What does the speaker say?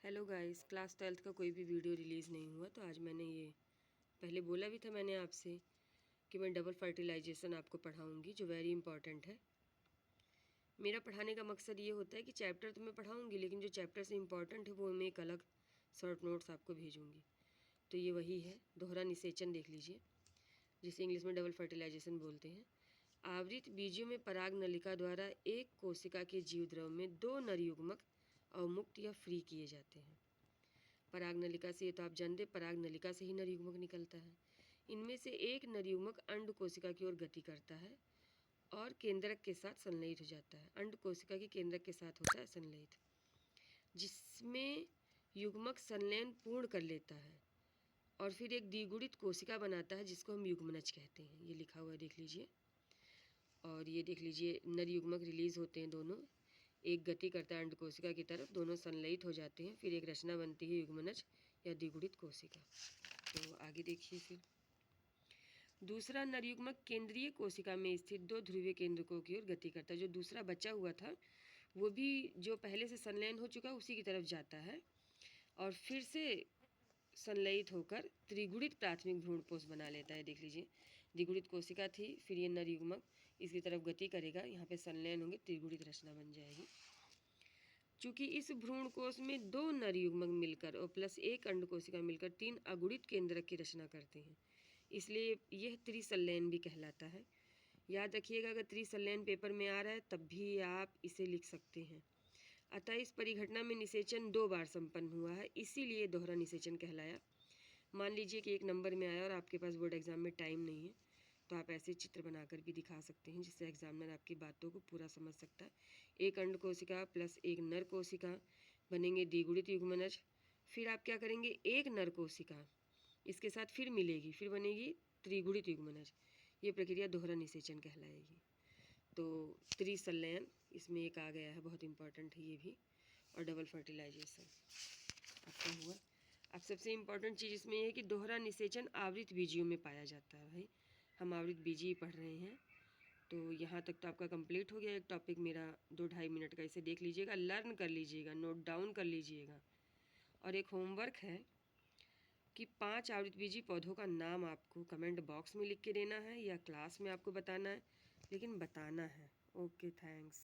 Hello guys, class 12th का कोई भी वीडियो रिलीज़ नहीं हुआ तो आज मैंने ये पहले बोला भी था मैंने आपसे कि मैं डबल फर्टिलाइजेशन आपको पढ़ाऊँगी जो वेरी इंपॉर्टेंट है। मेरा पढ़ाने का मकसद ये होता है कि चैप्टर तो मैं पढ़ाऊँगी लेकिन जो चैप्टर से इंपॉर्टेंट है वो मैं एक अलग शॉर्ट नोट्स आपको भेजूँगी। तो ये वही है, दोहरा निषेचन देख लीजिए, जिसे इंग्लिश में डबल फर्टिलाइजेशन बोलते हैं। आवृत बीजों में पराग नलिका द्वारा एक कोशिका के जीवद्रव में 2 नर युग्मक अवमुक्त या फ्री किए जाते हैं। पराग नलिका से, ये तो आप जानते, पराग नलिका से ही नर युग्मक निकलता है। इनमें से एक नर युग्मक अंड कोशिका की ओर गति करता है और केंद्रक के साथ संलयित हो जाता है। अंड कोशिका के केंद्रक के साथ होता है संलयित, जिसमें युग्मक संलयन पूर्ण कर लेता है और फिर एक द्विगुणित कोशिका बनाता है जिसको हम युग्मनज कहते हैं। ये लिखा हुआ है, देख लीजिए। और ये देख लीजिए, नर युग्मक रिलीज होते हैं दोनों, एक गति करता है अंड कोशिका की तरफ, दोनों संलयित हो जाते हैं, फिर एक रचना बनती है युग्मनज या द्विगुणित कोशिका। तो आगे देखिए, फिर दूसरा नर युग्मक केंद्रीय कोशिका में स्थित 2 ध्रुवीय केंद्रकों की ओर गति करता है। जो दूसरा बचा हुआ था वो भी जो पहले से संलयन हो चुका उसी की तरफ जाता है और फिर से संलयित होकर त्रिगुणित प्राथमिक भ्रूणपोष बना लेता है। देख लीजिए, द्विगुणित कोशिका थी, फिर ये नर युग्मक इसकी तरफ गति करेगा, यहाँ पे संलयन होंगे, त्रिगुणित रचना बन जाएगी। चूँकि इस भ्रूणकोश में 2 नर युग्मक मिलकर और प्लस एक अंड कोशिका मिलकर 3 अगुणित केंद्रक की रचना करते हैं, इसलिए यह त्रिसंलयन भी कहलाता है। याद रखिएगा, अगर त्रिसंलयन पेपर में आ रहा है तब भी आप इसे लिख सकते हैं। अतः इस परिघटना में निषेचन 2 बार संपन्न हुआ है, इसीलिए दोहरा निषेचन कहलाया। मान लीजिए कि एक नंबर में आया और आपके पास बोर्ड एग्जाम में टाइम नहीं है तो आप ऐसे चित्र बनाकर भी दिखा सकते हैं जिससे एग्जामिनर आपकी बातों को पूरा समझ सकता है। एक अंड कोशिका प्लस एक नर कोशिका बनेंगे द्विगुणित युग्मनज। फिर आप क्या करेंगे, एक नर कोशिका इसके साथ फिर मिलेगी, फिर बनेगी त्रिगुणित युग्मनज। ये प्रक्रिया दोहरा निषेचन कहलाएगी। तो त्रिसंलयन इसमें एक आ गया है, बहुत इंपॉर्टेंट है ये भी, और डबल फर्टिलाइजेशन आपका हुआ। अब सबसे इम्पॉर्टेंट चीज़ इसमें यह है कि दोहरा निषेचन आवृत बीजियों में पाया जाता है। भाई हम आवृत बीजी पढ़ रहे हैं, तो यहाँ तक तो आपका कंप्लीट हो गया एक टॉपिक मेरा 2-2.5 मिनट का। इसे देख लीजिएगा, लर्न कर लीजिएगा, नोट डाउन कर लीजिएगा। और एक होमवर्क है कि 5 आवृतबीजी पौधों का नाम आपको कमेंट बॉक्स में लिख के देना है या क्लास में आपको बताना है, लेकिन बताना है। Okay, thanks.